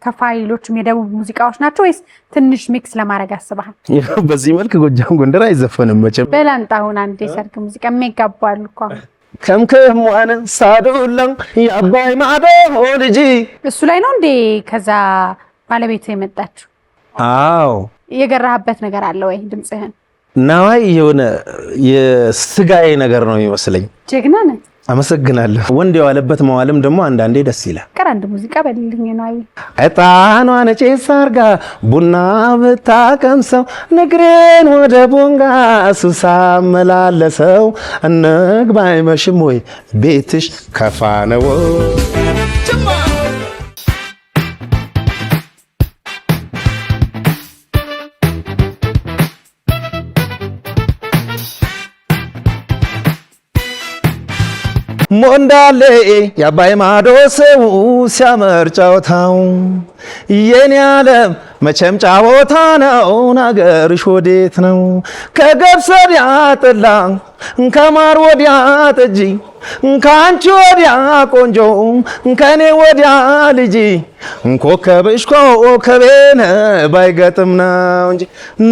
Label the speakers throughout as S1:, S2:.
S1: ከፋይሎችም የደቡብ ሙዚቃዎች ናቸው ወይስ ትንሽ ሚክስ ለማድረግ አስበሃል?
S2: በዚህ መልክ ጎጃም ጎንደር አይዘፈንም መቼም።
S1: በላንጣሁን አንድ የሰርግ ሙዚቃ የሚጋባሉ እኮ
S2: ከምከም ዋነ ሳዶላም የአባይ ማዶ ልጅ
S1: እሱ ላይ ነው እንዴ? ከዛ ባለቤት የመጣችው?
S2: አዎ።
S1: የገራህበት ነገር አለ ወይ ድምጽህን?
S2: ናዋይ የሆነ የስጋዬ ነገር ነው የሚመስለኝ።
S1: ጀግና ነህ።
S2: አመሰግናለሁ። ወንድ የዋለበት መዋልም ደግሞ አንዳንዴ ደስ ይላል።
S1: ቀራንድ ሙዚቃ በልልኝ ነው።
S2: እጣኗን ጭስ አርጋ ቡና ብታቀምሰው ንግሬን ወደ ቦንጋ ሱሳ መላለሰው እንግባ አይመሽም ወይ ቤትሽ ከፋ ነው። ሞንዳሌ የአባይ ማዶ ሰው ሲያምር ጫወታው የኔ ዓለም መቼም ጫወታ ነው። ናገርሽ ወዴት ነው? ከገብስ ወዲያ ጠላ ከማር ወዲያ ጠጅ ከአንቺ ወዲያ ቆንጆ ከኔ ወዲያ ልጅ ኮከብሽ ኮከቤን ባይገጥም ነው እንጂ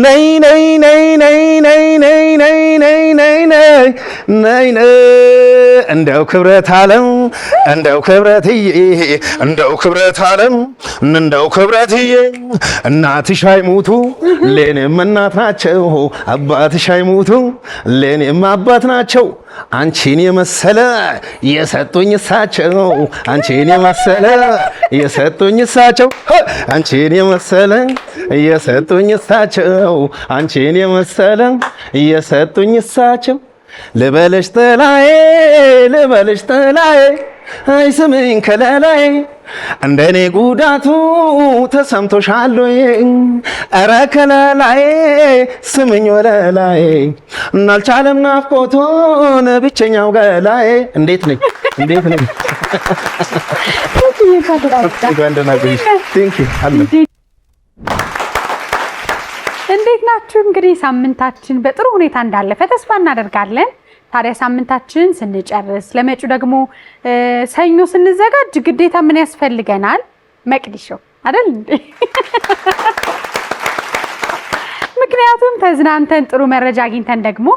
S2: ነይ ነይ ነይ ነይ ነይ ነይ ነይ ነይ ነይ ነይ ነይ እንደው ክብረት ዓለም እንደው ክብረትዬ እንደው ክብረት ዓለም እንደው ክብረትዬ እናትሽ አይሙቱ ለኔም እናት ናቸው አባትሽ አይሙቱ ለኔም አባት ናቸው አንቺን የመሰለ የሰጡኝ እሳቸው አንቺን የመሰለ የሰጡኝ እሳቸው አንቺን የመሰለ የሰጡኝ እሳቸው አንቺን የመሰለ የሰጡኝ እሳቸው ልበልሽ ጥላዬ ልበልሽ ጥላዬ አይ ስምኝ ከለላዬ እንደኔ ጉዳቱ ተሰምቶሻል ወይ? ኧረ ከለላዬ ስምኝ ወለላዬ እናልቻለም ናፍቆቱን ብቸኛው ገላዬ። እንዴት ነኝ? እንዴት ነኝ?
S1: እንዴት ናችሁ? እንግዲህ ሳምንታችን በጥሩ ሁኔታ እንዳለፈ ተስፋ እናደርጋለን። ታዲያ ሳምንታችን ስንጨርስ ለመጪው ደግሞ ሰኞ ስንዘጋጅ ግዴታ ምን ያስፈልገናል? መቅዲሾ አይደል እንዴ? ምክንያቱም ተዝናንተን ጥሩ መረጃ አግኝተን ደግሞ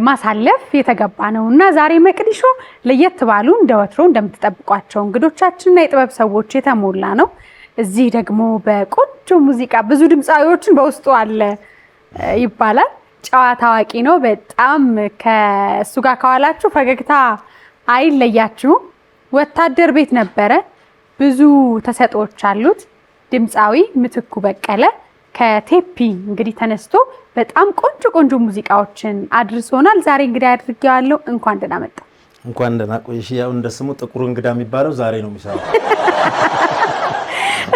S1: ማሳለፍ የተገባ ነውና ዛሬ መቅዲሾ ለየት ባሉ እንደወትሮ እንደምትጠብቋቸው እንግዶቻችንና የጥበብ ሰዎች የተሞላ ነው። እዚህ ደግሞ በቆንጆ ሙዚቃ ብዙ ድምፃዊዎችን በውስጡ አለ ይባላል። ጨዋታ አዋቂ ነው በጣም። ከሱ ጋር ከዋላችሁ ፈገግታ አይለያችሁም። ወታደር ቤት ነበረ። ብዙ ተሰጥኦዎች አሉት። ድምፃዊ ምትኩ በቀለ ከቴፒ እንግዲህ ተነስቶ በጣም ቆንጆ ቆንጆ ሙዚቃዎችን አድርሶናል። ዛሬ እንግዲህ አድርጌዋለሁ። እንኳን ደህና መጣ።
S2: እንኳን ደህና ቆይሽ። ያው እንደ ስሙ ጥቁር እንግዳ የሚባለው ዛሬ ነው የሚሰራው።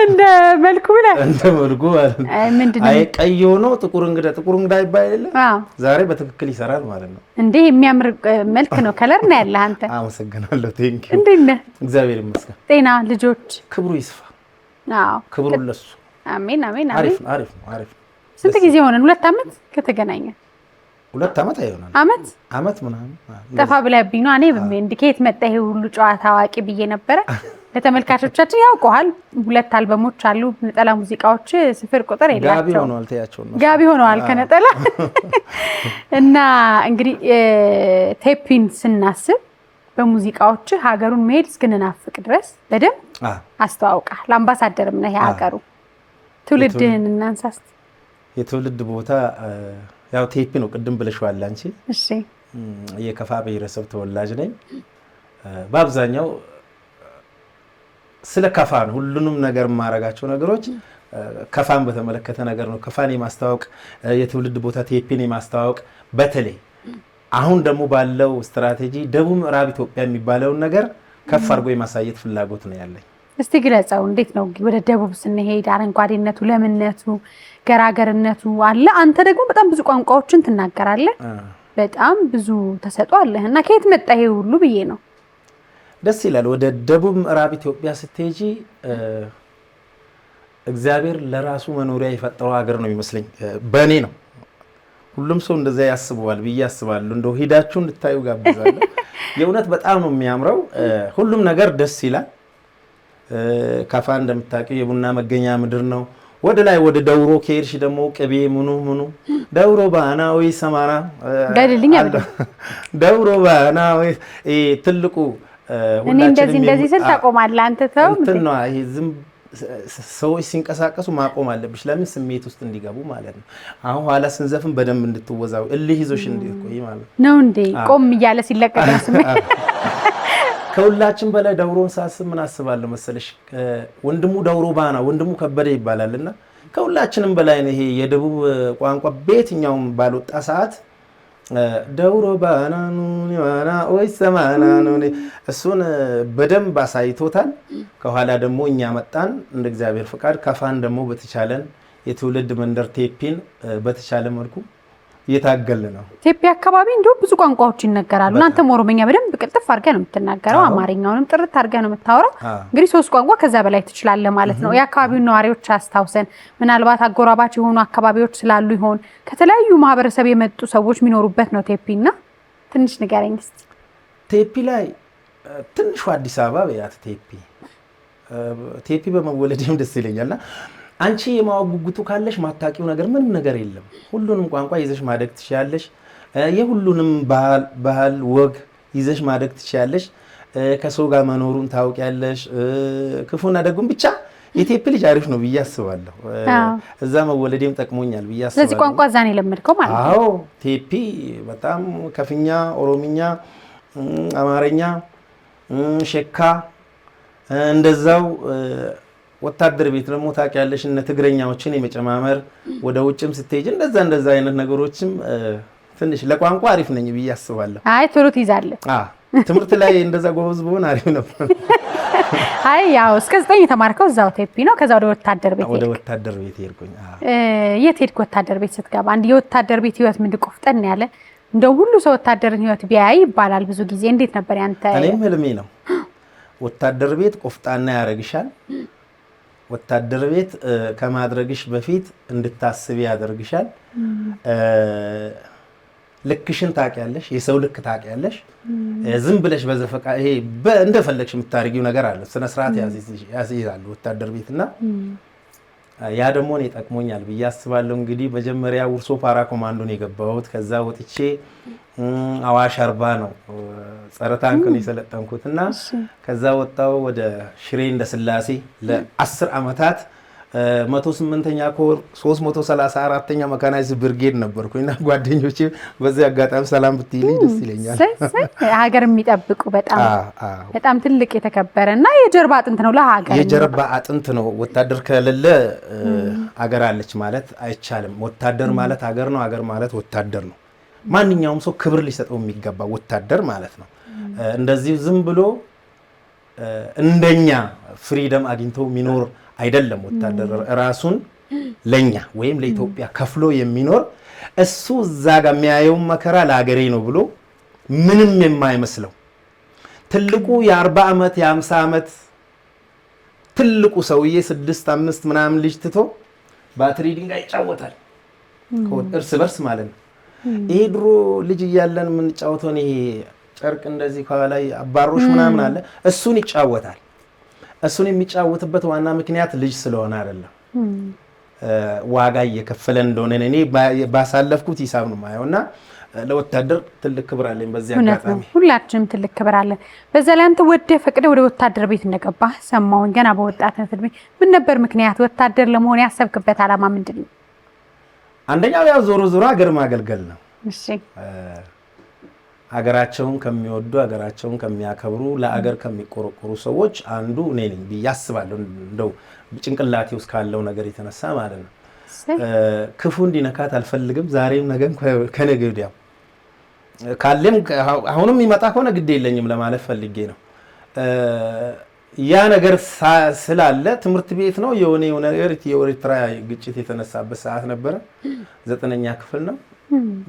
S1: እንደ መልኩ ብለህ
S2: እንደ መልኩ ምንድነው? አይ ቀይ ሆኖ ጥቁር እንግዳ ይባል የለ? ዛሬ በትክክል ይሰራል ማለት ነው። እንዴ
S1: የሚያምር መልክ ነው። ከለር ነው ያለህ አንተ።
S2: አመሰግናለሁ። ቴንክ ዩ።
S1: እንዴት ነህ?
S2: እግዚአብሔር ይመስገን።
S1: ጤና፣ ልጆች?
S2: ክብሩ ይስፋ።
S1: አዎ
S2: ክብሩ ለሱ።
S1: አሜን አሜን።
S2: አሪፍ አሪፍ አሪፍ።
S1: ስንት ጊዜ ሆነን? 2 ዓመት ከተገናኘን?
S2: 2 ዓመት አይሆንም። ዓመት ምናምን
S1: ጠፋ ብለህብኝ ነው። እኔ እንዲኬት መጣ ይሄ ሁሉ ጨዋታ አዋቂ ብዬ ነበረ። ለተመልካቾቻችን ያውቀዋል 2 አልበሞች አሉ። ነጠላ ሙዚቃዎች ስፍር ቁጥር የላቸው። ጋቢ ሆነዋል ከነጠላ እና እንግዲህ ቴፒን ስናስብ በሙዚቃዎች ሀገሩን መሄድ እስክንናፍቅ ድረስ በደንብ አስተዋውቃል። አምባሳደርም ነህ የሀገሩ። ትውልድህን እናንሳስ።
S2: የትውልድ ቦታ ያው ቴፒ ነው። ቅድም ብለሽዋል አንቺ።
S1: እሺ
S2: የከፋ ብሔረሰብ ተወላጅ ነኝ። በአብዛኛው ስለ ከፋ ነው ሁሉንም ነገር ማረጋቸው ነገሮች ከፋን በተመለከተ ነገር ነው። ከፋን የማስተዋወቅ የትውልድ ቦታ ቴፒን የማስተዋወቅ በተለይ አሁን ደግሞ ባለው ስትራቴጂ ደቡብ ምዕራብ ኢትዮጵያ የሚባለውን ነገር ከፍ አድርጎ የማሳየት ፍላጎት ነው ያለኝ።
S1: እስቲ ግለጸው። እንዴት ነው ወደ ደቡብ ስንሄድ አረንጓዴነቱ፣ ለምነቱ፣ ገራገርነቱ አለ። አንተ ደግሞ በጣም ብዙ ቋንቋዎችን ትናገራለህ። በጣም ብዙ ተሰጥኦ አለህ እና ከየት መጣ ይሄ ሁሉ ብዬ ነው።
S2: ደስ ይላል። ወደ ደቡብ ምዕራብ ኢትዮጵያ ስትሄጂ እግዚአብሔር ለራሱ መኖሪያ የፈጠረው ሀገር ነው ይመስለኝ። በእኔ ነው። ሁሉም ሰው እንደዛ ያስበዋል ብዬ አስባለሁ። እንደው ሄዳችሁ እንድታዩ ጋብዛለሁ። የእውነት በጣም ነው የሚያምረው። ሁሉም ነገር ደስ ይላል። ከፋ እንደምታውቂው የቡና መገኛ ምድር ነው። ወደ ላይ ወደ ደውሮ ከሄድሽ ደግሞ ቅቤ ምኑ ደውሮ ባና ወይ ሰማራ
S1: ገድልኝ አብዶ
S2: ደውሮ ባና ወይ ትልቁ
S1: ሁላችንም እንደዚህ ስል ታቆማለህ አንተ ተው
S2: እንትን ነው። ይሄ ዝም ሰዎች ሲንቀሳቀሱ ማቆም አለብሽ። ለምን ስሜት ውስጥ እንዲገቡ ማለት ነው። አሁን ኋላ ስንዘፍን በደንብ እንድትወዛው እልህ ይዞሽ እንድትቆይ ማለት
S1: ነው እንዴ። ቆም እያለ ሲለቀቅ ነው ስሜት።
S2: ከሁላችን በላይ ደውሮን ሳስብ ምን አስባለሁ መሰለሽ? ወንድሙ ደውሮ ባና ወንድሙ ከበደ ይባላልና ከሁላችንም በላይ ነው ይሄ የደቡብ ቋንቋ በየትኛውም ባልወጣ ሰዓት ደውሮ ባና ኑኒዋና ወይ ሰማና ኑኒ እሱን በደንብ አሳይቶታል። ከኋላ ደግሞ እኛ መጣን እንደ እግዚአብሔር ፍቃድ ከፋን ደግሞ በተቻለን የትውልድ መንደር ቴፒን በተቻለ መልኩ እየታገለ ነው። ቴፒ
S1: አካባቢ እንደው ብዙ ቋንቋዎች ይነገራሉ። እናንተም ኦሮምኛ በደንብ ቅልጥፍ አድርገህ ነው የምትናገረው፣ አማርኛውንም ጥርት አድርገህ ነው የምታወራው። እንግዲህ 3 ቋንቋ ከዛ በላይ ትችላለህ ማለት ነው። የአካባቢውን ነዋሪዎች አስታውሰን፣ ምናልባት አጎራባች የሆኑ አካባቢዎች ስላሉ ይሆን ከተለያዩ ማህበረሰብ የመጡ ሰዎች የሚኖሩበት ነው ቴፒና ትንሽ ንገረኝ እስቲ።
S2: ቴፒ ላይ ትንሹ አዲስ አበባ በያት ቴፒ በመወለድም ደስ ይለኛልና አንቺ የማወቅ ጉጉቱ ካለሽ ማታቂው ነገር ምንም ነገር የለም። ሁሉንም ቋንቋ ይዘሽ ማደግ ትችያለሽ። የሁሉንም ባህል ወግ ይዘሽ ማደግ ትችያለሽ። ከሰው ጋር መኖሩን ታውቂያለሽ። ክፉና ደጉን ብቻ የቴፒ ልጅ አሪፍ ነው ብዬ አስባለሁ። እዛ መወለዴም ጠቅሞኛል ብዬ አስባለሁ።
S1: ስለዚህ ቋንቋ እዛ ነው የለመድከው ማለት ነው?
S2: አዎ ቴፒ በጣም ከፍኛ፣ ኦሮምኛ፣ አማርኛ፣ ሸካ እንደዛው ወታደር ቤት ደግሞ ታውቂያለሽ እነ ትግረኛዎችን የመጨማመር ወደ ውጭም ስትሄጂ እንደዛ አይነት ነገሮችም ትንሽ ለቋንቋ አሪፍ ነኝ ብዬ አስባለሁ።
S1: አይ ቶሎ ትይዛለህ።
S2: ትምህርት ላይ እንደዛ ጎበዝ ብሆን አሪፍ ነበር።
S1: አይ ያው እስከ 9 የተማርከው እዛው ቴፒ ነው። ከዛ ወደ ወታደር ቤት ሄድኩኝ። የት ሄድክ ወታደር ቤት ስትገባ? አንድ የወታደር ቤት ህይወት ምን ቆፍጠን ያለ እንደው ሁሉ ሰው ወታደርን ህይወት ቢያይ ይባላል ብዙ ጊዜ። እንዴት ነበር ያንተ?
S2: እኔም ህልሜ ነው። ወታደር ቤት ቆፍጣና ያደርግሻል። ወታደር ቤት ከማድረግሽ በፊት እንድታስቢ ያደርግሻል። ልክሽን ታውቂያለሽ፣ የሰው ልክ ታውቂያለሽ። ዝም ብለሽ በዘፈቃ ይሄ እንደፈለግሽ የምታደርጊው ነገር አለ። ስነ ስርዓት ያስይዛሉ ወታደር ቤትና ያ ደግሞ እኔ ጠቅሞኛል ብዬ አስባለሁ። እንግዲህ መጀመሪያ ውርሶ ፓራ ኮማንዶን የገባሁት፣ ከዛ ወጥቼ አዋሽ አርባ ነው ጸረ ታንክ ነው የሰለጠንኩትና ከዛ ወጣው ወደ ሽሬ እንደ ስላሴ ለ10 አመታት 108ኛ ኮር 334ኛ መካናይዝድ ብርጌድ ነበርኩኝና ጓደኞቼ በዚህ አጋጣሚ ሰላም ብትይልኝ ደስ ይለኛል።
S1: ሀገር የሚጠብቁ በጣም ትልቅ የተከበረና የጀርባ አጥንት ነው ለሀገር።
S2: የጀርባ አጥንት ነው። ወታደር ከሌለ ሀገር አለች ማለት አይቻልም። ወታደር ማለት ሀገር ነው፣ ሀገር ማለት ወታደር ነው። ማንኛውም ሰው ክብር ሊሰጠው የሚገባ ወታደር ማለት ነው። እንደዚህ ዝም ብሎ እንደኛ ፍሪደም አግኝቶ የሚኖር አይደለም። ወታደር ራሱን ለኛ ወይም ለኢትዮጵያ ከፍሎ የሚኖር እሱ እዛ ጋር የሚያየው መከራ ለሀገሬ ነው ብሎ ምንም የማይመስለው ትልቁ የ40 ዓመት የ50 ዓመት ትልቁ ሰውዬ 6-5 ምናምን ልጅ ትቶ ባትሪ ድንጋይ ይጫወታል እርስ በርስ ማለት ነው። ይሄ ድሮ ልጅ እያለን የምንጫወተው ይሄ ጨርቅ እንደዚህ ከላይ አባሮሽ ምናምን አለ፣ እሱን ይጫወታል። እሱን የሚጫወትበት ዋና ምክንያት ልጅ ስለሆነ አይደለም፣ ዋጋ እየከፈለ እንደሆነ እኔ ባሳለፍኩት ሂሳብ ነው ማየውና ለወታደር ትልቅ ክብር አለኝ። በዚህ አጋጣሚ
S1: ሁላችንም ትልቅ ክብር አለን። በዛ ላይ አንተ ወደ ፈቅደ ወደ ወታደር ቤት እንደገባህ ሰማሁኝ። ገና በወጣትነት እድሜ ምን ነበር ምክንያት? ወታደር ለመሆን ያሰብክበት ዓላማ ምንድን ነው?
S2: አንደኛው ያው ዞሮ ሀገር ማገልገል ነው።
S1: እሺ
S2: ሀገራቸውን ከሚወዱ ሀገራቸውን ከሚያከብሩ ለሀገር ከሚቆረቆሩ ሰዎች አንዱ እኔ ነኝ ብዬ አስባለሁ። እንደው ጭንቅላቴ ውስጥ ካለው ነገር የተነሳ ማለት ነው። ክፉ እንዲነካት አልፈልግም። ዛሬም ነገም ከነገ ወዲያም ካለም አሁንም ይመጣ ከሆነ ግድ የለኝም ለማለት ፈልጌ ነው። ያ ነገር ስላለ ትምህርት ቤት ነው የሆነ ነገር የኤርትራ ግጭት የተነሳበት ሰዓት ነበረ። 9ኛ ክፍል ነው።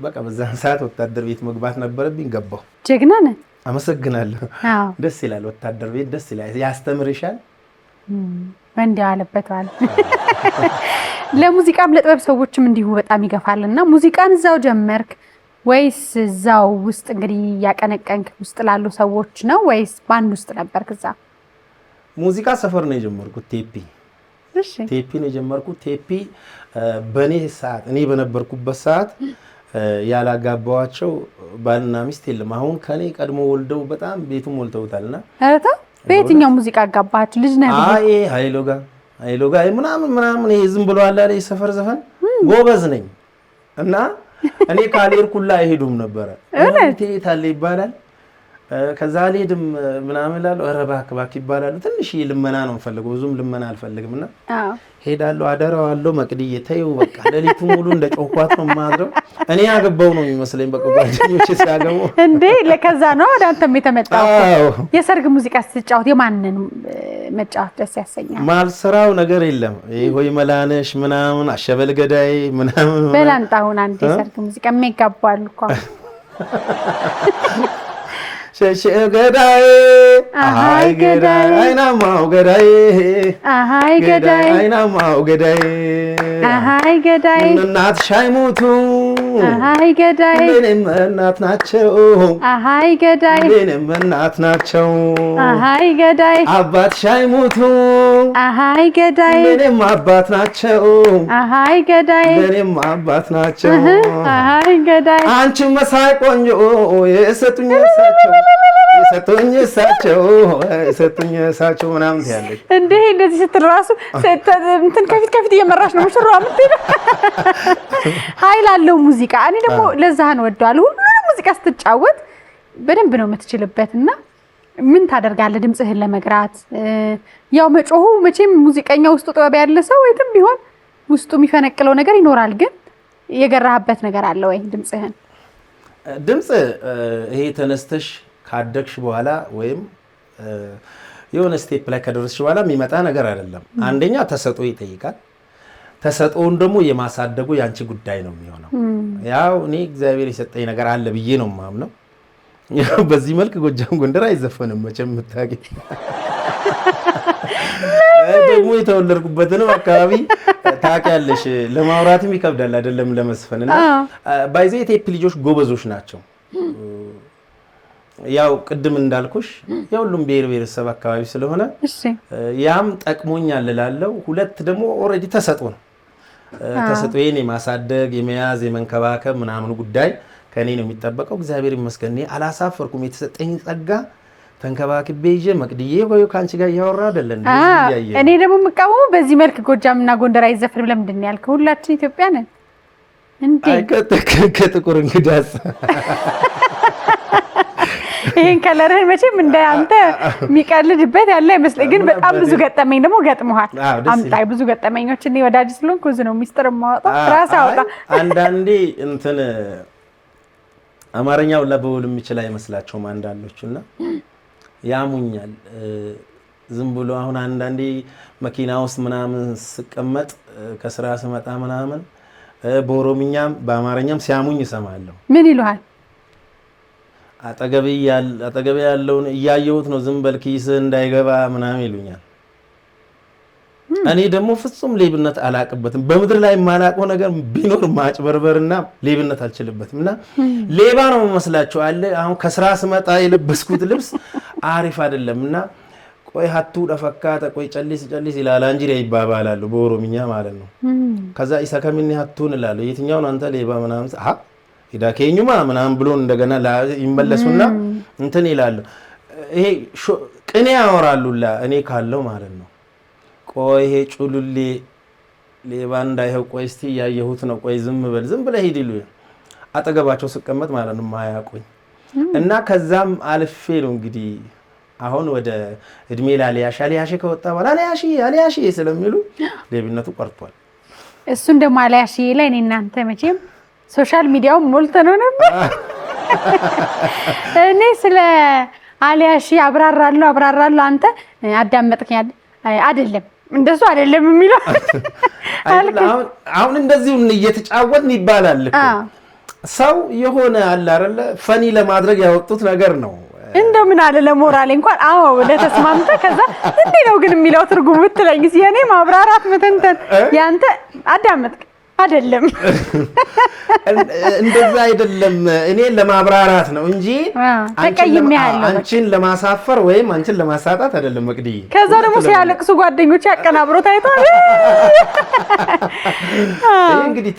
S2: በቃ በዛን ሰዓት ወታደር ቤት መግባት ነበረብኝ። ገባሁ።
S1: ጀግና ነህ።
S2: አመሰግናለሁ። ደስ ይላል። ወታደር ቤት ደስ ይላል። ያስተምርሻል።
S1: ወንድ ያለበት አለ። ለሙዚቃም ለጥበብ ሰዎችም እንዲሁ በጣም ይገፋልና ሙዚቃን እዛው ጀመርክ ወይስ እዛው ውስጥ እንግዲህ ያቀነቀንክ ውስጥ ላሉ ሰዎች ነው ወይስ ባንድ ውስጥ ነበርክ? እዛ
S2: ሙዚቃ ሰፈር ነው የጀመርኩት። ቴፒ ነው የጀመርኩት። ቴፒ በኔ ሰዓት እኔ በነበርኩበት ሰዓት ያላጋባዋቸው ባልና ሚስት የለም። አሁን ከኔ ቀድሞ ወልደው በጣም ቤቱም ሞልተውታልና
S1: አረታ በየትኛው ሙዚቃ አጋባችሁ? ልጅ ነህ?
S2: አይ ሃይሎጋ ምናምን ይሄ ዝም ብሎ አለ አይደል ሰፈር ዘፈን ጎበዝ ነኝ እና እኔ ካልሄድኩላ አይሄዱም ነበረ። እንዴት አለ ይባላል። ከዛ አልሄድም ምናምን እላለሁ። ኧረ እባክህ ይባላሉ። ትንሽ ልመና ነው የምፈልገው፣ ብዙም ልመና አልፈልግምና ሄዳለሁ። አደራዋለሁ መቅድዬ ተይው በቃ ሌሊቱ ሙሉ እንደ ጮኳት ነው የማድረው። እኔ ያገባው ነው የሚመስለኝ በቃ ጓደኞቼ ሲያገቡ
S1: እንዴ። ለከዛ ነው ወደ አንተም የተመጣው። የሰርግ ሙዚቃ ስትጫወት የማንን መጫወት ደስ ያሰኛል? ማልሰራው
S2: ነገር የለም። ይሄ ሆይ መላነሽ ምናምን አሸበል ገዳይ ምናምን
S1: በላንጣውን አንዴ የሰርግ ሙዚቃ የሚጋባሉ እኮ
S2: ሸሸ ገዳይ አሃይ ገዳይ አይናማው ገዳይ
S1: አሃይ ገዳይ
S2: አይናማው ገዳይ
S1: አሃይ ገዳይ
S2: እናት ሻይሙቱ
S1: አሃይ ገዳይ
S2: ምንም እናት ናቸው
S1: አሃይ ገዳይ
S2: ምንም እናት ናቸው
S1: አሃይ ገዳይ
S2: አባት ሻይሙቱ
S1: አሃይ ገዳይ
S2: ምንም አባት ናቸው
S1: አሃይ ገዳይ
S2: ምንም አባት ናቸው
S1: አሃይ ገዳይ
S2: አንቺ መሳይ ቆንጆ የሰጡኝ እሳቸው ምናምን ያለች
S1: እንዴ እንደዚህ ስትል ራሱ እንትን ከፊት እየመራሽ ነው ሙሽራዋ የምትሄደው። ኃይል አለው ሙዚቃ። እኔ ደግሞ ለዛህን ወደዋለሁ። ሁሉንም ሙዚቃ ስትጫወት በደንብ ነው የምትችልበትና ምን ታደርጋለህ ድምጽህን ለመግራት? ያው መጮሁ መቼም ሙዚቀኛ ውስጡ ጥበብ ያለ ሰው ወይም ቢሆን ውስጡ የሚፈነቅለው ነገር ይኖራል። ግን የገራህበት ነገር አለ ወይ ድምጽህን?
S2: ድምጽ ይሄ ተነስተሽ ካደግሽ በኋላ ወይም የሆነ ስቴፕ ላይ ከደረስሽ በኋላ የሚመጣ ነገር አይደለም። አንደኛ ተሰጥኦ ይጠይቃል። ተሰጥኦን ደግሞ የማሳደጉ ያንቺ ጉዳይ ነው የሚሆነው። ያው እኔ እግዚአብሔር የሰጠኝ ነገር አለ ብዬ ነው የማምነው። ያው በዚህ መልክ ጎጃም ጎንደር አይዘፈንም መቼም የምታገኝ ደግሞ የተወለድኩበትንም አካባቢ ታውቂያለሽ። ለማውራትም ይከብዳል አይደለም ለመስፈንና ባይዘ ቴፕ ልጆች ጎበዞች ናቸው። ያው ቅድም እንዳልኩሽ የሁሉም ብሔር ብሔረሰብ አካባቢ ስለሆነ ያም ጠቅሞኛል እላለሁ። ሁለት ደግሞ ኦልሬዲ ተሰጥኦ ነው። ተሰጥኦዬን የማሳደግ የመያዝ የመንከባከብ ምናምን ጉዳይ ከኔ ነው የሚጠበቀው። እግዚአብሔር ይመስገን አላሳፈርኩም። የተሰጠኝ ጸጋ ተንከባክቤ ይዤ መቅድዬ ወይ ካንቺ ጋር እያወራ አይደለም እንደዚህ።
S1: እኔ ደግሞ የምቃወመው በዚህ መልክ ጎጃምና ጎንደር አይዘፍንም ለምንድን ነው ያልከው? ሁላችን ኢትዮጵያ ነን እንዴ?
S2: ከጥቁር እንግዳስ
S1: ይሄን ከለርህን መቼም እንደ አንተ የሚቀልድበት ያለ አይመስለኝ። ግን በጣም ብዙ ገጠመኝ ደግሞ ገጥመሃል። አምጣይ ብዙ ገጠመኞች። እኔ ወዳጅ ስለሆንኩ ብዙ ነው ሚስጥር የማወጣው። ራስ አውጣ።
S2: አንዳንዴ እንትን አማርኛው ለበውል የሚችል አይመስላቸውም አንዳንዶቹና ያሙኛል። ዝም ብሎ አሁን አንዳንዴ መኪና ውስጥ ምናምን ስቀመጥ ከስራ ስመጣ ምናምን በኦሮምኛም በአማርኛም ሲያሙኝ እሰማለሁ።
S1: ምን ይሉሃል?
S2: አጠገቤ ያለውን እያየሁት ነው ዝም በል ኪስህ እንዳይገባ ምናምን ይሉኛል። እኔ ደግሞ ፍጹም ሌብነት አላቅበትም። በምድር ላይ የማላውቀው ነገር ቢኖር ማጭበርበርና ሌብነት አልችልበትም። እና ሌባ ነው መስላችሁ አለ። አሁን ከስራ ስመጣ የለበስኩት ልብስ አሪፍ አይደለምና ቆይ ሀቱ ደፈካተ ቆይ ጨሊስ ይላል አንጂ ይባባላሉ በኦሮምኛ ማለት ነው። ከዛ ኢሰከሚኒ ሀቱን እላለሁ። የትኛውን አንተ ሌባ ምናምን ይዳከኙማ ምናምን ብሎ እንደገና ይመለሱና እንትን ይላሉ። ይሄ ቅኔ ያወራሉላ እኔ ካለው ማለት ነው። ቆይ ይሄ ጩሉሌ ሌባ እንዳይሄው ቆይ እስቲ ያየሁት ነው ቆይ ዝም ብለህ ሂድ ይሉ አጠገባቸው ስቀመጥ ማለት ነው ማያቆኝ እና ከዛም አልፌ ነው እንግዲህ አሁን ወደ እድሜ ላሊያሽ ከወጣ በኋላ አሊያሽ ስለሚሉ ሌብነቱ ቀርቷል።
S1: እሱን ደግሞ አሊያሽ ላይ እኔ እናንተ መቼም ሶሻል ሚዲያው ሞልተነው ነበር። እኔ ስለ አሊያሽ አብራራለሁ አንተ አዳመጥከኝ አይደለም እንደሱ አይደለም የሚለው
S2: አሁን እንደዚሁ እየተጫወትን ይባላል እኮ ሰው የሆነ አለ አይደለ ፈኒ ለማድረግ ያወጡት ነገር ነው።
S1: እንደው ምን አለ ለሞራሌ እንኳን አዎ ለተስማምተ ከዛ እንዴ ነው ግን የሚለው ትርጉም ብትለኝስ የኔ ማብራራት መተንተን ያንተ አዳመጥክ አይደለም
S2: እንደዛ አይደለም። እኔ ለማብራራት ነው እንጂ አንቺን ለማሳፈር ወይም አንቺን ለማሳጣት አይደለም መቅድዬ።
S1: ከዛ ደግሞ ሲያለቅሱ ጓደኞች ያቀናብሮ ታይቷል።
S2: እንግዲህ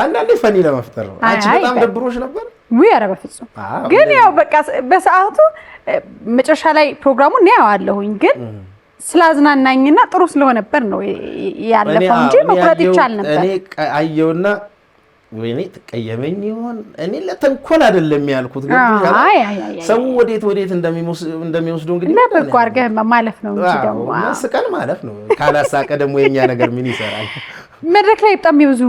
S2: አንዳንዴ ፈኒ ለመፍጠር ነው። አንቺ በጣም ደብሮሽ ነበር?
S1: ውይ ኧረ በፍጹም። ግን ያው በቃ በሰዓቱ መጨረሻ ላይ ፕሮግራሙን ነው ያዋለሁኝ ግን ስላዝናናኝና ጥሩ ስለሆነበር ነው ያለፈው እንጂ መቁረጥ ይቻል ነበር።
S2: እኔ አየውና ወይኔ ተቀየመኝ ይሆን እኔ ለተንኮል አይደለም ያልኩት ግን ሰው ወዴት እንደሚወስዱ እንግዲህ
S1: ለበጎ አድርገህ ማለፍ ነው እንጂ ደግሞ
S2: መስቀል ማለፍ ነው። ካላሳቀ ደግሞ የኛ ነገር ምን ይሰራል?
S1: መድረክ ላይ በጣም የብዙ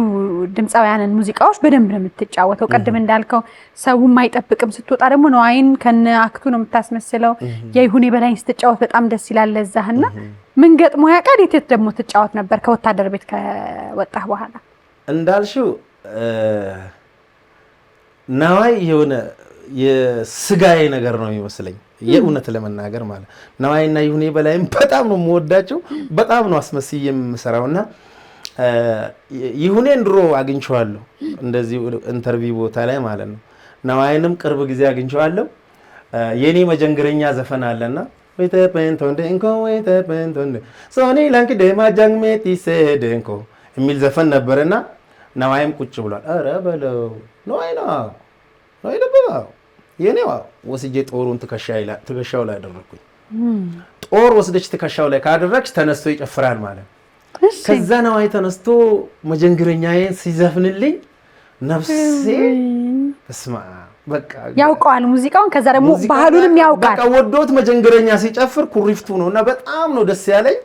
S1: ድምፃውያንን ሙዚቃዎች በደንብ ነው የምትጫወተው። ቀድም እንዳልከው ሰውም አይጠብቅም። ስትወጣ ደግሞ ነዋይን ከነ አክቱ ነው የምታስመስለው። የይሁኔ በላይን ስትጫወት በጣም ደስ ይላል ለዛህና ምን ገጥሞ ያውቃል? የት ደግሞ ትጫወት ነበር ከወታደር ቤት ከወጣህ በኋላ?
S2: እንዳልሽው ነዋይ የሆነ የስጋዬ ነገር ነው የሚመስለኝ የእውነት ለመናገር ማለት ነዋይና ይሁኔ በላይም በጣም ነው የምወዳቸው። በጣም ነው አስመስዬ የምሰራውና ይሁኔን ድሮ አግኝቼዋለሁ እንደዚህ ኢንተርቪው ቦታ ላይ ማለት ነው። ነዋይንም ቅርብ ጊዜ አግኝቼዋለሁ። የኔ መጀንግረኛ ዘፈን አለና ወይተፔንቶንደ እንኮ ወይተፔንቶንደ ሶኒ ላንክ ደማጃንግሜቲ ሰደንኮ የሚል ዘፈን ነበርና ነዋይም ቁጭ ብሏል። አረ በለው ነዋይ ነው የኔዋ ወስጄ ጦሩን ትከሻው ላይ አደረኩኝ። ጦር ወስደች ትከሻው ላይ ካደረግሽ ተነስቶ ይጨፍራል ማለት ነው። ከዛ ነዋይ ተነስቶ መጀንግረኛዬን ሲዘፍንልኝ ነፍሴ እስማ በቃ
S1: ያውቀዋል ሙዚቃውን። ከዛ ደግሞ ባህሉንም ያውቃል።
S2: በቃ ወዶት መጀንግረኛ ሲጨፍር ኩሪፍቱ ነውና በጣም ነው ደስ ያለኝ።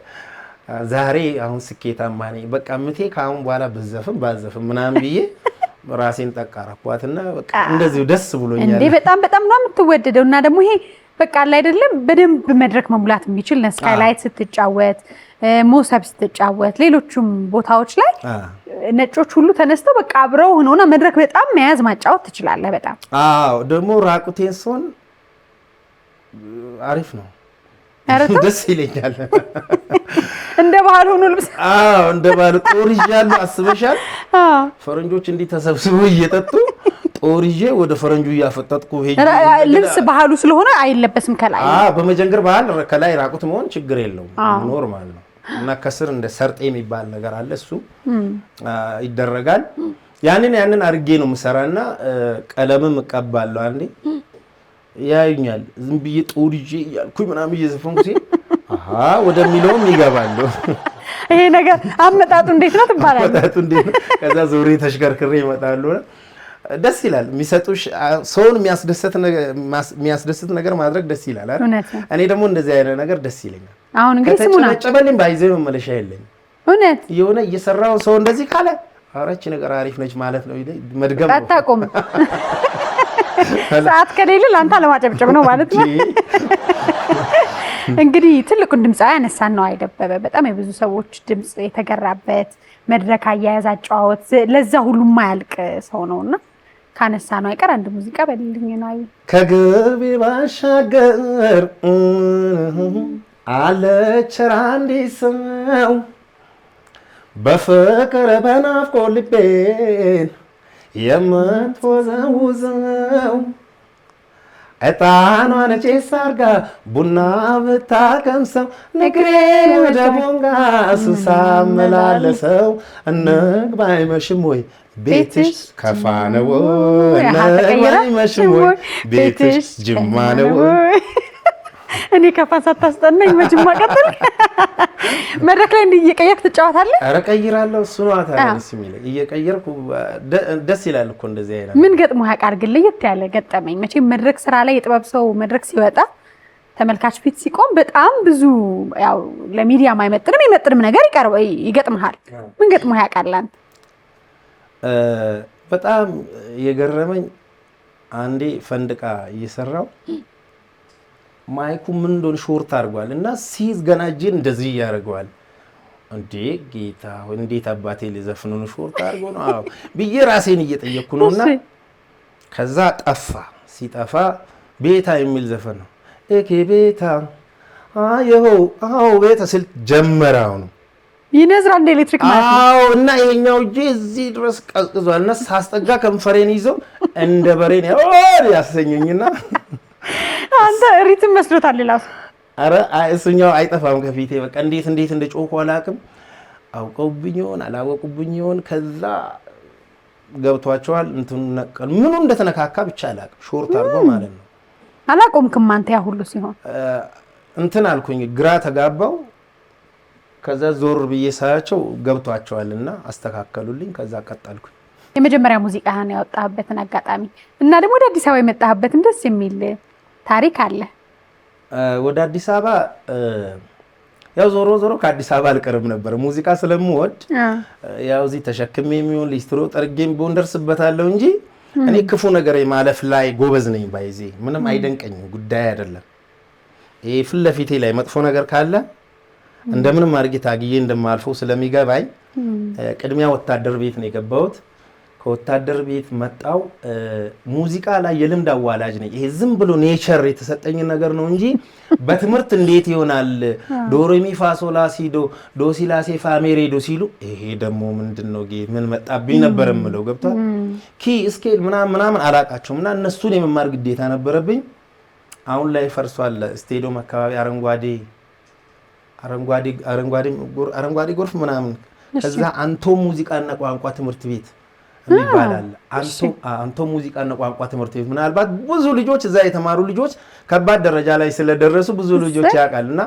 S2: ዛሬ አሁን ስኬታማ ነኝ። በቃ ምቴ ካሁን በኋላ በዘፍም ባዘፍም ምናምን ብዬ ራሴን ጠቃራኳትና በቃ እንደዚህ ደስ ብሎኛል።
S1: እንዴ በጣም ነው የምትወደደው። እና ደግሞ ይሄ በቃ አለ አይደለም በደንብ መድረክ መሙላት የሚችል ስካይላይት ስትጫወት፣ ሞሰብ ስትጫወት፣ ሌሎችም ቦታዎች ላይ ነጮች ሁሉ ተነስተው በቃ አብረው ሆነውና መድረክ በጣም መያዝ ማጫወት ትችላለህ። በጣም
S2: አዎ። ደግሞ ራቁቴን ስሆን አሪፍ ነው፣ ደስ ይለኛል።
S1: እንደ ባህል ሆኖ ልብስ
S2: እንደ ባህል ጦር ይዣለሁ። አስበሻል? ፈረንጆች እንዲህ ተሰብስበው እየጠጡ ጦር ይዤ ወደ ፈረንጁ እያፈጠጥኩ ሄጄ
S1: ልብስ ባህሉ ስለሆነ አይለበስም ከላይ።
S2: በመጀንግር ባህል ከላይ ራቁት መሆን ችግር የለውም ኖርማል ነው። እና ከስር እንደ ሰርጤ የሚባል ነገር አለ እሱ ይደረጋል። ያንን አድርጌ ነው የምሰራና ቀለምም እቀባለሁ። አንዴ ያዩኛል ዝም ብዬ ጦር ይዤ እያልኩኝ ምናምን እየዘፈንኩ ሲል ወደሚለውም ይገባሉ።
S1: ይሄ ነገር አመጣጡ እንዴት ነው ትባላለህ?
S2: አመጣጡ እንዴት ነው? ከዛ ዞሬ ተሽከርክሬ ይመጣሉ። ደስ ይላል። የሚሰጡሽ ሰውን የሚያስደስት ነገር ማድረግ ደስ ይላል አይደል? እኔ ደግሞ እንደዚህ አይነት ነገር ደስ ይለኛል።
S1: አሁን እንግዲህ ስሙና
S2: ከተጨበጨበልኝ ባይዘው መመለሻ የለኝም።
S1: እውነት
S2: የሆነ እየሰራው ሰው እንደዚህ ካለ አረች ነገር አሪፍ ነች ማለት ነው። መድገም ነው
S1: አታቆም። ሰዓት ከሌለ ላንተ ለማጨብጨብ ነው ማለት ነው። እንግዲህ ትልቁን ድምጻዊ ያነሳን ነው አይደበበ በጣም የብዙ ሰዎች ድምጽ የተገራበት መድረክ አያያዝ አጫዋወት ለዛ ሁሉ ማያልቅ ሰው ነውና ካነሳ ነው አይቀር አንድ ሙዚቃ በልልኝ ነው። አይ
S2: ከግቢ ባሻገር አለች አንዲ ሰው በፍቅር በናፍቆት ልቤን የምትወዘውዘው እጣኗን ጭስ አርጋ ቡና ብታቀምሰው ንግሬን ወደ ቦንጋ ሱሳ መላለሰው እንግባ አይመሽም ወይ ቤትሽ ከፋ ነው እንግባ አይመሽም ወይ ቤትሽ ጅማ ነው።
S1: እኔ ከፋ ሳታስጠናኝ መጅማ ቀጥል። መድረክ ላይ እየቀየርክ ትጫወታለህ?
S2: ኧረ ቀይራለሁ። እሱ ነው ደስ የሚለኝ እየቀየርኩ ደስ ይላል እኮ እንደዚህ አይነት።
S1: ምን ገጥሞ ያውቃል ግን ለየት ያለ ገጠመኝ? መቼም መድረክ ስራ ላይ የጥበብ ሰው መድረክ ሲወጣ ተመልካች ፊት ሲቆም በጣም ብዙ ያው ለሚዲያ የማይመጥንም ነገር ይገጥምሃል። ምን ገጥሞ ያውቃል አንተ?
S2: በጣም የገረመኝ አንዴ ፈንድቃ እየሰራው ማይኩ ምን እንደሆነ ሾርት አድርጓል እና ሲዝ ገና እጄን እንደዚህ ያደርገዋል። እንዴ ጌታ እንዴት አባቴ ሊዘፍኑ ነው ሾርት አድርጎ ነው ብዬ ራሴን እየጠየቅኩ ነውና ከዛ ጠፋ። ሲጠፋ ቤታ የሚል ዘፈን ነው ቤታ ቤታ ስል ጀመራው ነው
S1: ይነዝራል እንደ ኤሌክትሪክ ማለት ነው።
S2: አዎ እና ይሄኛው እጄ እዚህ ድረስ ቀዝቅዟልና ሳስጠጋ ከንፈሬን ይዞ እንደ በሬን ያሰኘኝና
S1: አንተ ሪትም መስሎታል ላስ
S2: አረ እሱኛው አይጠፋም ከፊቴ በቃ እንዴት እንደ ጮኩ አላውቅም። አውቀውብኝ ይሆን አላወቁብኝ ይሆን ከዛ ገብቷቸዋል እንትኑ ነቀል ምኑ እንደተነካካ ብቻ አላውቅም። ሾርት አድርጎ ማለት ነው።
S1: አላቆምክም አንተ ያ ሁሉ ሲሆን
S2: እንትን አልኩኝ ግራ ተጋባው። ከዛ ዞር ብዬ ሳያቸው ገብቷቸዋልና አስተካከሉልኝ። ከዛ ቀጠልኩኝ።
S1: የመጀመሪያ ሙዚቃህን ያወጣህበትን አጋጣሚ እና ደግሞ ወደ አዲስ አበባ የመጣህበትን ደስ የሚል ታሪክ አለ።
S2: ወደ አዲስ አበባ ያው ዞሮ ከአዲስ አበባ አልቀርም ነበር ሙዚቃ ስለምወድ ያው እዚህ ተሸክሜ የሚሆን ሊስትሮ ጠርጌም ቦንደርስበታለሁ እንጂ እኔ ክፉ ነገር ማለፍ ላይ ጎበዝ ነኝ። ባይዜ ምንም አይደንቀኝም ጉዳይ አይደለም። ይሄ ፊት ለፊቴ ላይ መጥፎ ነገር ካለ እንደምንም አድርጌ ታግዬ እንደማልፈው ስለሚገባኝ ቅድሚያ ወታደር ቤት ነው የገባሁት። ከወታደር ቤት መጣው ሙዚቃ ላይ የልምድ አዋላጅ ነኝ። ይሄ ዝም ብሎ ኔቸር የተሰጠኝ ነገር ነው እንጂ በትምህርት እንዴት ይሆናል ዶሮ ሚ ፋ ሶ ላ ሲ ዶ ዶ ሲ ላ ሴ ፋ ሜ ሬ ዶ ሲሉ ይሄ ደግሞ ምንድነው ምን መጣብኝ ነበር የምለው ገብቷል። ኪ ስኬል ምናምን አላቃቸውም እና እነሱን የመማር ግዴታ ነበረብኝ። አሁን ላይ ፈርሷል። ስቴዲየም አካባቢ አረንጓዴ ጎርፍ ምናምን ከዛ አንቶ ሙዚቃና ቋንቋ ትምህርት ቤት ይባላል። አንቶ ሙዚቃና ቋንቋ ትምህርት ቤት ምናልባት ብዙ ልጆች እዛ የተማሩ ልጆች ከባድ ደረጃ ላይ ስለደረሱ ብዙ ልጆች ያውቃልና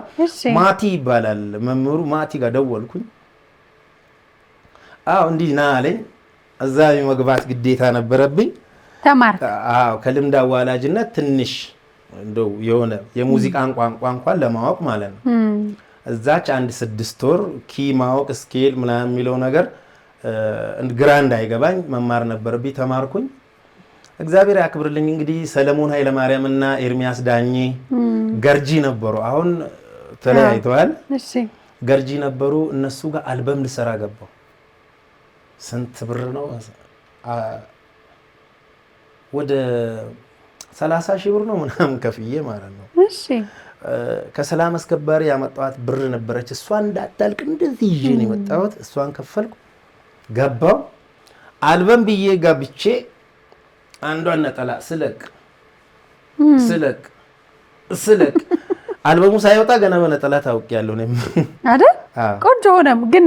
S2: ማቲ ይባላል መምህሩ። ማቲ ጋር ደወልኩኝ። እንዲህ ና አለኝ። እዛ የመግባት ግዴታ ነበረብኝ።
S1: ተማርክ?
S2: ከልምድ አዋላጅነት ትንሽ እንደው የሆነ የሙዚቃን ቋንቋ እንኳን ለማወቅ ማለት ነው። እዛች 6 ወር ኪ ማወቅ ስኬል ምናምን የሚለው ነገር ግራ እንዳይገባኝ መማር ነበርብኝ። ተማርኩኝ። እግዚአብሔር ያክብርልኝ። እንግዲህ ሰለሞን ኃይለ ማርያም እና ኤርሚያስ ዳኜ ገርጂ ነበሩ። አሁን ተለያይተዋል። ገርጂ ነበሩ። እነሱ ጋር አልበም ልሰራ ገባው። ስንት ብር ነው? ወደ 30 ሺህ ብር ነው ምናምን ከፍዬ ማለት ነው። ከሰላም አስከባሪ ያመጣኋት ብር ነበረች። እሷ እንዳታልቅ እንደዚህ ይዤ ነው የመጣሁት። እሷን ከፈልኩ ገባው። አልበም ብዬ ገብቼ አንዷን ነጠላ ስለቅ አልበሙ ሳይወጣ ገና በነጠላ ታውቂያለሁ ነው
S1: አይደል? ቆንጆ ሆነ። ግን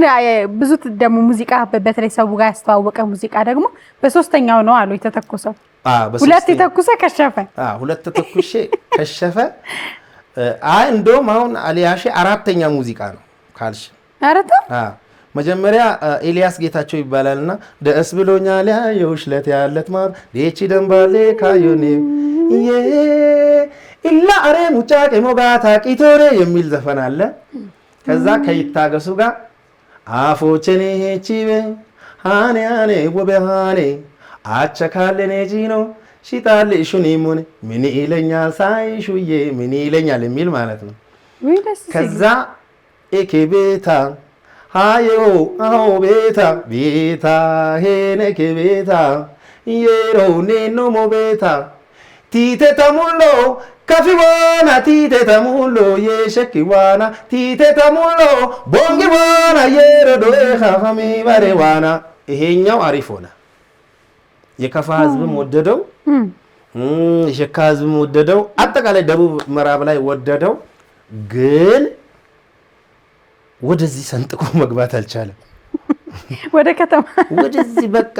S1: ብዙ ደግሞ ሙዚቃ በተለይ ሰው ጋር ያስተዋወቀ ሙዚቃ ደግሞ በሶስተኛው ነው አሉ የተተኮሰው። ሁለት የተተኮሰ ከሸፈ።
S2: ሁለት ተተኩሼ ከሸፈ። እንደውም አሁን አሊያሼ 4ኛ ሙዚቃ ነው ካልሽ
S1: አረታ
S2: መጀመሪያ ኤልያስ ጌታቸው ይባላልና ደስ ብሎኛል ያየውሽለት ያለት ማር ዴቺ ደምባሌ ካዮኔ ኢላ አሬ ሙጫቄ ሞጋታ ቂቶሬ የሚል ዘፈን አለ። ከዛ ከይታገሱ ጋር አፎቸኔ ሄቺቤ ሃኔ ሃኔ ወበሃኔ አቸካለኔ ጂኖ ሽጣል ሹኒሙን ምን ይለኛል ሳይሹዬ ምን ይለኛል የሚል ማለት ነው። ከዛ ኤኬቤታ ሃዮ አዎ ቤታ ሄነኬ ቤታ የሮ ኔኖ ሞቤታ ቲቴ ተሙሎ ከፊዋና ቲቴ ተሙሎ የሸኪዋና ቲቴ ተሙሎ ቦንጊዋና የረዶ ኻፋሚ ባሬዋና። ይሄኛው አሪፍ ሆነ። የከፋ ህዝብም ወደደው፣ የሸካ ህዝብም ወደደው፣ አጠቃላይ ደቡብ ምዕራብ ላይ ወደደው። ግን ወደዚህ ሰንጥቆ መግባት አልቻለም።
S1: ወደ ከተማ
S2: ወደዚህ በቃ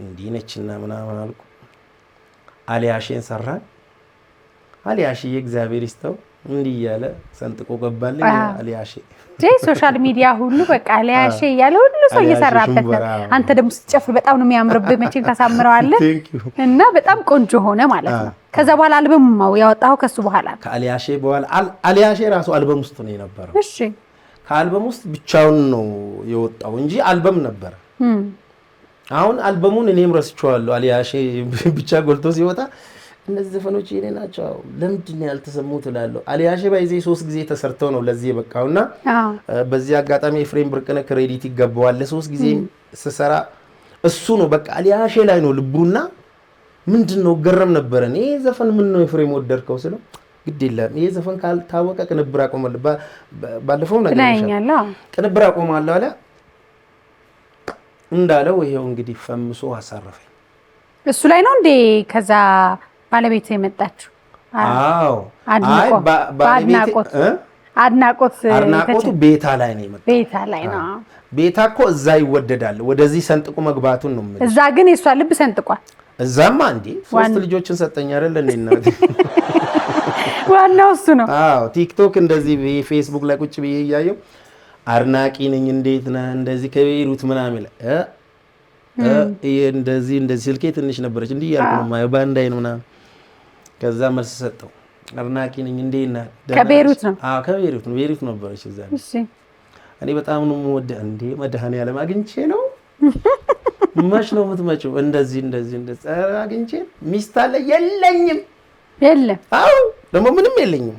S2: እንዲህ ነችና ምናምን አልኩ። አሊያሼን ሰራን። አሊያሼ የእግዚአብሔር ይስጠው እንዲህ እያለ ሰንጥቆ ገባልኝ። አሊያሼ
S1: ሶሻል ሚዲያ ሁሉ በቃ አሊያሼ እያለ ሁሉ ሰው እየሰራበት ነው። አንተ ደግሞ ስትጨፍር በጣም ነው የሚያምርብህ። መቼም ታሳምረዋለህ እና በጣም ቆንጆ ሆነ ማለት ነው። ከዛ በኋላ አልበም ያወጣው ከሱ በኋላ
S2: ከአሊያሼ በኋላ አሊያሼ ራሱ አልበም ውስጥ ነው የነበረው።
S1: እሺ
S2: ከአልበም ውስጥ ብቻውን ነው የወጣው እንጂ አልበም ነበር። አሁን አልበሙን እኔም ረስቼዋለሁ። አሊያሼ ብቻ ጎልቶ ሲወጣ እነዚህ ዘፈኖች የኔ ናቸው ለምንድን ነው ያልተሰሙት እላለሁ። አሊያሼ ባይዜ 3 ጊዜ ተሰርተው ነው ለዚህ የበቃውና በዚህ አጋጣሚ ኤፍሬም ብርቅነህ ክሬዲት ይገባዋል። ለ3 ጊዜ ስሰራ እሱ ነው በቃ አሊያሼ ላይ ነው ልቡና። ምንድነው ገረም ነበር። እኔ ዘፈን ምን ነው ኤፍሬም ወደድከው ስለው ግድ የለም ይሄ ዘፈን ካልታወቀ ቅንብር አቆማለሁ። ባለፈው ነገር ይሻላል ቅንብር አቆማለሁ አለ። እንዳለው ይሄው እንግዲህ ፈምሶ አሳረፈኝ።
S1: እሱ ላይ ነው እንዴ ከዛ ባለቤት የመጣችው?
S2: አዎ
S1: አድናቆቱ
S2: ቤታ ላይ ነው የመጣው።
S1: ቤታ ላይ ነው።
S2: ቤታ እኮ እዛ ይወደዳል፣ ወደዚህ ሰንጥቁ መግባቱን ነው የምልህ።
S1: እዛ ግን የሷ ልብ ሰንጥቋል።
S2: እዛማ እንዴ 3 ልጆችን ሰጠኝ አይደል እንዴ እናቴ።
S1: ዋናው እሱ ነው።
S2: አዎ ቲክቶክ እንደዚህ ፌስቡክ ላይ ቁጭ ብዬ እያየሁ አድናቂ ነኝ እንዴት ነህ እንደዚህ ከቤሩት ምናምን እንደዚህ ስልኬ ትንሽ ነበረች እንዲህ ያልኩ ነው ማየው ባንድ አይን ምናምን። ከዛ መልስ ሰጠው አድናቂ ነኝ እንዴት ነህ።
S1: ከቤሩት ነው?
S2: አዎ ከቤሩት ነው። ቤሩት ነበረች እዛ። እሺ እኔ በጣም ነው የምወደው። እንዴ መድኃኒዓለም አግኝቼ ነው መች ነው የምትመጪው? እንደዚህ አግኝቼ ሚስት አለ የለኝም።
S1: የለም?
S2: አዎ ደግሞ ምንም የለኝም።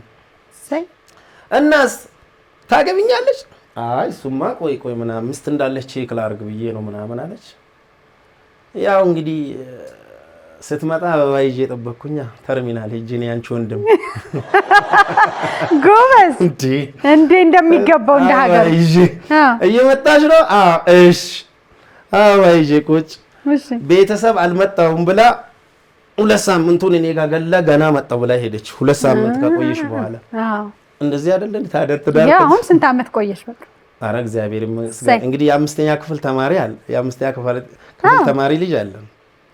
S2: እናስ ታገቢኛለች? አይ እሱማ ቆይ ምናምን ሚስት እንዳለች ቼክ ላድርግ ብዬ ነው ምናምን አለች። ያው እንግዲህ ስትመጣ አበባ ይዤ ጠበቅኩኛ። ተርሚናል ሄጄ እኔ አንቺ ወንድም
S1: ጎበዝ እንዴ እንደሚገባው እንደ ሀገር
S2: እየመጣች ነው። እሺ አበባ ይዤ ቁጭ። ቤተሰብ አልመጣሁም ብላ 2 ሳምንቱን እኔ ጋር ገና መጣሁ ብላ ሄደች። 2 ሳምንት ከቆየሽ በኋላ እንደዚህ አይደለም ታደር ትዳር።
S1: ያው አሁን ስንት ዓመት ቆየሽ? በቃ
S2: ኧረ እግዚአብሔር ይመስገን። እንግዲህ የ5ኛ ክፍል ተማሪ አለ፣ የ5ኛ ክፍል ተማሪ ልጅ አለ።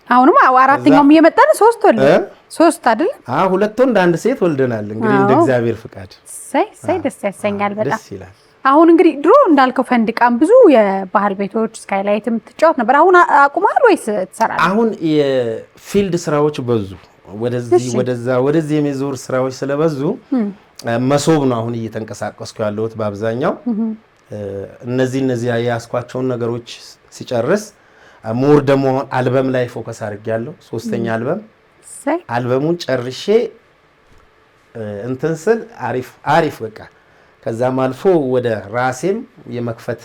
S1: አሁንም 4ኛውም እየመጣ ነው። 3 ወልደን 3 አይደል?
S2: 2 ወንድ 1 ሴት ወልደናል። እንግዲህ እንደ እግዚአብሔር ፍቃድ ሳይ
S1: ደስ ያሰኛል በጣም
S2: ደስ ይላል።
S1: አሁን እንግዲህ ድሮ እንዳልከው ፈንድቃም ብዙ የባህል ቤቶች ስካይላይትም ትጫወት ነበር። አሁን አቁማል ወይስ ትሰራለህ?
S2: አሁን የፊልድ ስራዎች በዙ። ወደዚህ የሚዞር ስራዎች ስለበዙ መሶብ ነው አሁን እየተንቀሳቀስኩ ያለሁት በአብዛኛው። እነዚህ ያስኳቸውን ነገሮች ሲጨርስ ሞር ደግሞ አልበም ላይ ፎከስ አድርጌያለሁ። 3ኛ አልበሙን ጨርሼ እንትን ስል አሪፍ በቃ ከዛም አልፎ ወደ ራሴም የመክፈት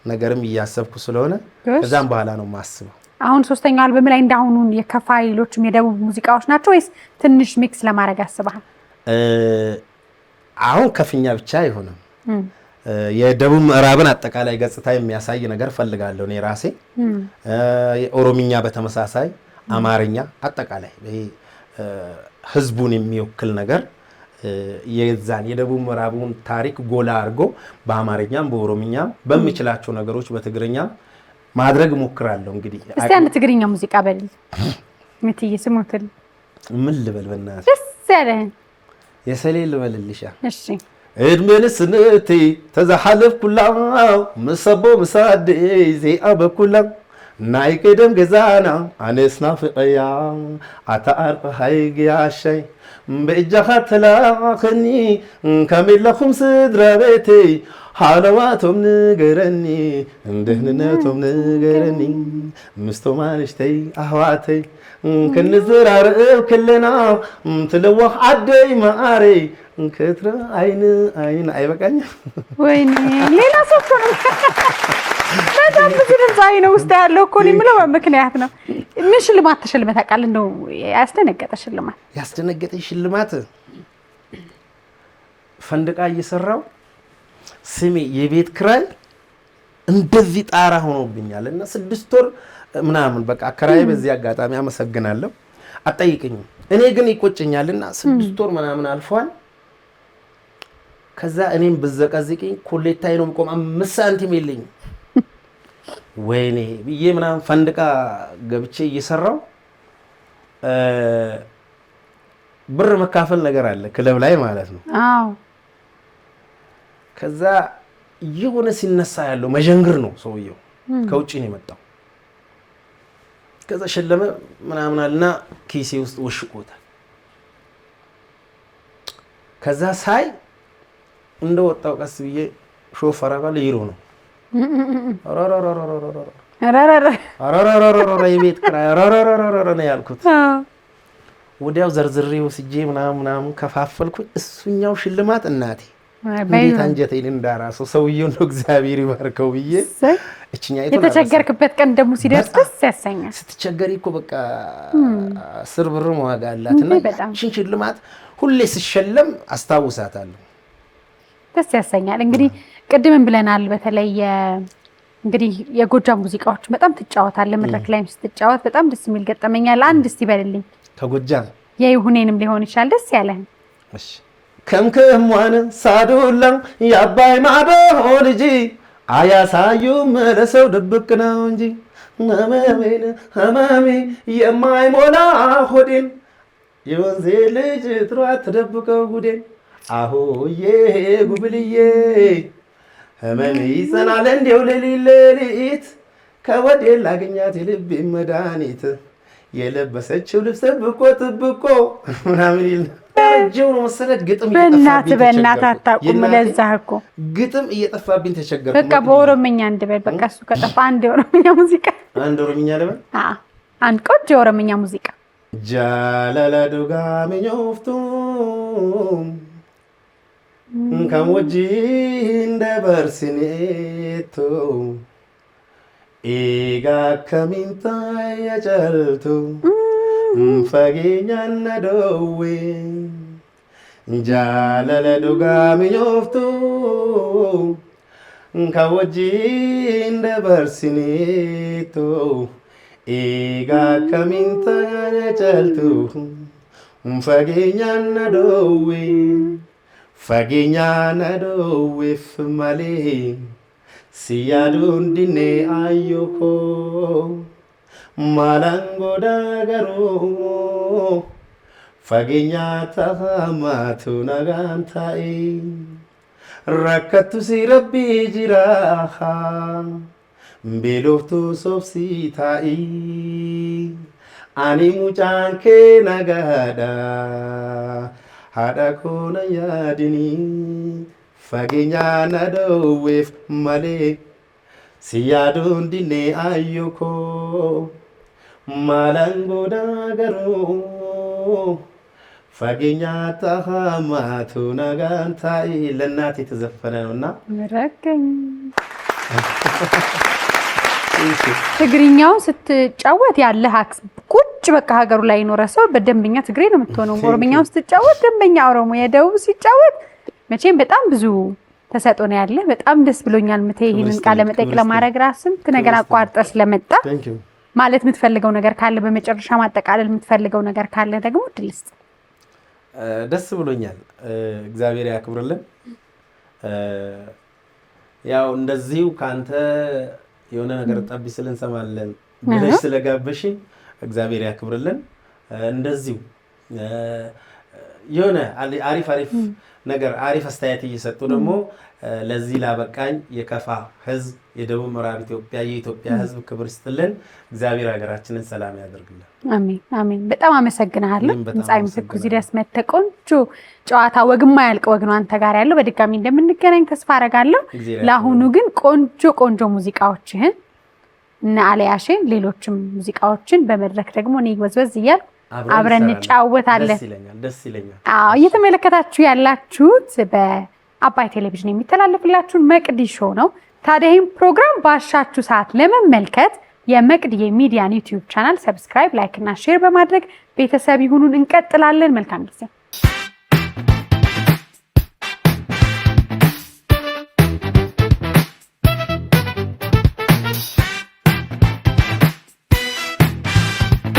S2: ነገርም እያሰብኩ ስለሆነ ከዛም በኋላ ነው የማስበው።
S1: አሁን 3ኛው አልበም ላይ እንዳሁኑ የከፋይሎችም የደቡብ ሙዚቃዎች ናቸው ወይስ ትንሽ ሚክስ ለማድረግ አስበሃል?
S2: አሁን ከፍኛ ብቻ አይሆንም። የደቡብ ምዕራብን አጠቃላይ ገጽታ የሚያሳይ ነገር ፈልጋለሁ እኔ ራሴ። ኦሮምኛ በተመሳሳይ አማርኛ አጠቃላይ ህዝቡን የሚወክል ነገር የዛን የደቡብ ምዕራቡን ታሪክ ጎላ አድርጎ በአማርኛም በኦሮምኛም በሚችላቸው ነገሮች በትግርኛም ማድረግ ሞክራለሁ። እንግዲህ
S1: እስቲ አንድ ትግርኛ ሙዚቃ በል ምትዬ ስሞትል።
S2: ምን ልበል በእናትህ?
S1: ደስ ያለህን
S2: የሰሌል ልበልልሻ?
S1: እሺ
S2: እድሜን ስንቴ ተዛሐለፍ ኩላ ምሰቦ ምሳዴ ዜአ በኩላ ናይ ቀደም ገዛና አነስና ፍቀያ አታአር ሃይግያሻይ በእጃኻ ተላኸኒ ከመለኹም ስድራ ቤቴ ሓለዋቶም ንገረኒ እንደህንነቶም ንገረኒ ምስቶም ኣንሽተይ ኣሕዋተይ ክንዝራርብ ክለና ትልዋኽ ዓደይ ማዓረይ ክትረ አይን አይበቃኝ።
S1: ወይኔ ሌላ ሰው እኮ ነው። በጣም ብዙ ድምፃዊ ነው ውስጥ ያለው እኮ ነው የምለው በምክንያት ነው። ምን ሽልማት ተሸልመህ ታውቃለህ? እንደው
S2: ያስደነገጠ ሽልማት ፈንድቃ እየሰራው ስሜ የቤት ክራይ እንደዚህ ጣራ ሆኖብኛል እና 6 ወር ምናምን በቃ አከራይ በዚህ አጋጣሚ አመሰግናለሁ። አጠይቅኝም እኔ ግን ይቆጨኛልና 6 ወር ምናምን አልፏል። ከዛ እኔም በዘቀዝቅኝ ኮሌታዬ ነው ቆም 5 ሳንቲም የለኝም። ወይኔ ብዬ ምናምን ፈንድቃ ገብቼ እየሰራው ብር መካፈል ነገር አለ ክለብ ላይ ማለት ነው።
S1: አዎ
S2: ከዛ የሆነ ሲነሳ ያለው መጀንግር ነው ሰውየው ከውጪ ነው የመጣው። ከዛ ሸለመ ምናምን አለና ኪሴ ውስጥ ወሽቆታል። ከዛ ሳይ እንደወጣው ቀስ ብዬ ሾፈራ ጋር ይሮ ነው የቤት ኪራይ ነው ያልኩት። ወዲያው ዘርዝሬው ወስጄ ምናምን ከፋፈልኩኝ። እሱኛው ሽልማት እናቴ እንዴት አንጀቴን እንዳራሰው ሰውዬው ነው እግዚአብሔር ይባርከው ብዬ እቺኛይቱ
S1: የተቸገርክበት ቀን ደግሞ ሲደርስ ደስ ያሰኛል።
S2: ስትቸገሪ እኮ በቃ 10 ብር ዋጋ አላትና እቺን ሽልማት ሁሌ ስሸለም አስታውሳታለሁ።
S1: ደስ ያሰኛል። እንግዲህ ቅድምም ብለናል በተለይ እንግዲህ የጎጃም ሙዚቃዎች በጣም ትጫወታለህ። መድረክ ላይም ስትጫወት በጣም ደስ የሚል ገጠመኛል። አንድ እስቲ በልልኝ
S2: ከጎጃም
S1: የይሁኔንም ሊሆን ይችላል ደስ ያለህ።
S2: እሺ ከምከሟን ሳዱላ የአባይ ማዶ ልጅ አያሳዩም ለሰው ድብቅ ነው እንጂ ህመሜ የማይሞላ ሆዴን የወንዜ ልጅ ጥሯት ተደብቀው ጉዴን አሁዬ ጉብልዬ ህመሜ ይጸናል እንዲው ሌሊት ከወዴ ላገኛት የልቤ መድኃኒት የለበሰችው ልብስ ጥብቆ ምናምን ይል ረጅም ነው መሰለህ። ግጥም
S1: በእናትህ አታውቁም። ለዛ እኮ
S2: ግጥም እየጠፋብኝ ተቸገርኩ።
S1: በቃ በኦሮምኛ እንድበል በቃ እሱ ከጠፋ አንድ የኦሮምኛ ሙዚቃ
S2: ኦሮምኛ ልበል።
S1: አንድ ቆንጆ የኦሮምኛ ሙዚቃ
S2: ጃላላ ዱጋ ሚኞፍቱ ከሞጂ እንደ በርሲኔቶ ኤጋ ከሚንታ ያጨልቱ ፈጌኛና ዶዌ ጃለለ ዱጋ ሚኞፍቱ ከወጂ እንደ በርሲኔቶ ኤጋ ከሚንታ ያጨልቱ ፈጌኛና ዶዌ Fagenyana do wif male siyadun dine ayoko malango dagaro fagenyata matu nagantai rakatu si rabbi jiraha beloftu sofsi tai ani muchanke nagada Hada kona yadini fagenyana do wif male siyadun dine ayoko malango dagaro fagenyata hamatu nagantai ለናት የተዘፈነ ነውና
S1: ረከኝ ትግርኛው ስትጫወት ያለህ ቁጭ በቃ ሀገሩ ላይ ኖረ ሰው በደንበኛ ትግሬ ነው የምትሆነው። ኦሮምኛው ስትጫወት ደንበኛ ኦሮሞ፣ የደቡብ ሲጫወት መቼም በጣም ብዙ ተሰጦ ነው ያለ። በጣም ደስ ብሎኛል። ምቴ ይሄንን ቃለ መጠይቅ ለማድረግ ራስን ነገር አቋርጠሽ ለመጣ ማለት የምትፈልገው ነገር ካለ በመጨረሻ ማጠቃለል የምትፈልገው ነገር ካለ ደግሞ ድልስ።
S2: ደስ ብሎኛል። እግዚአብሔር ያክብርልን። ያው እንደዚሁ ካንተ የሆነ ነገር ጠብ ሲልን ሰማለን ብለሽ ስለጋበሽኝ እግዚአብሔር ያክብርልን። እንደዚሁ የሆነ አሪፍ ነገር አሪፍ አስተያየት እየሰጡ ደግሞ ለዚህ ላበቃኝ የከፋ ህዝብ፣ የደቡብ ምዕራብ ኢትዮጵያ የኢትዮጵያ ህዝብ ክብር ይስጥልን። እግዚአብሔር ሀገራችንን ሰላም ያደርግልን።
S1: አሜን አሜን። በጣም አመሰግናለሁ። ምጻይ ምትኩ ዚዳስ መተቆንጆ ጨዋታ ወግማ ያልቅ ወግ ነው አንተ ጋር ያለው። በድጋሚ እንደምንገናኝ ተስፋ አረጋለሁ። ለአሁኑ ግን ቆንጆ ሙዚቃዎችህን እና አለያሽን ሌሎችም ሙዚቃዎችን በመድረክ ደግሞ እኔ ወዝወዝ እያል አብረን እንጫወታለን።
S2: ደስ ይለኛል።
S1: እየተመለከታችሁ ያላችሁት በአባይ ቴሌቪዥን የሚተላለፍላችሁ መቅዲሾ ነው። ታዲያ ይህን ፕሮግራም ባሻችሁ ሰዓት ለመመልከት የመቅዲ የሚዲያን ዩቲዩብ ቻናል ሰብስክራይብ፣ ላይክ እና ሼር በማድረግ ቤተሰብ ይሁኑን። እንቀጥላለን። መልካም ጊዜ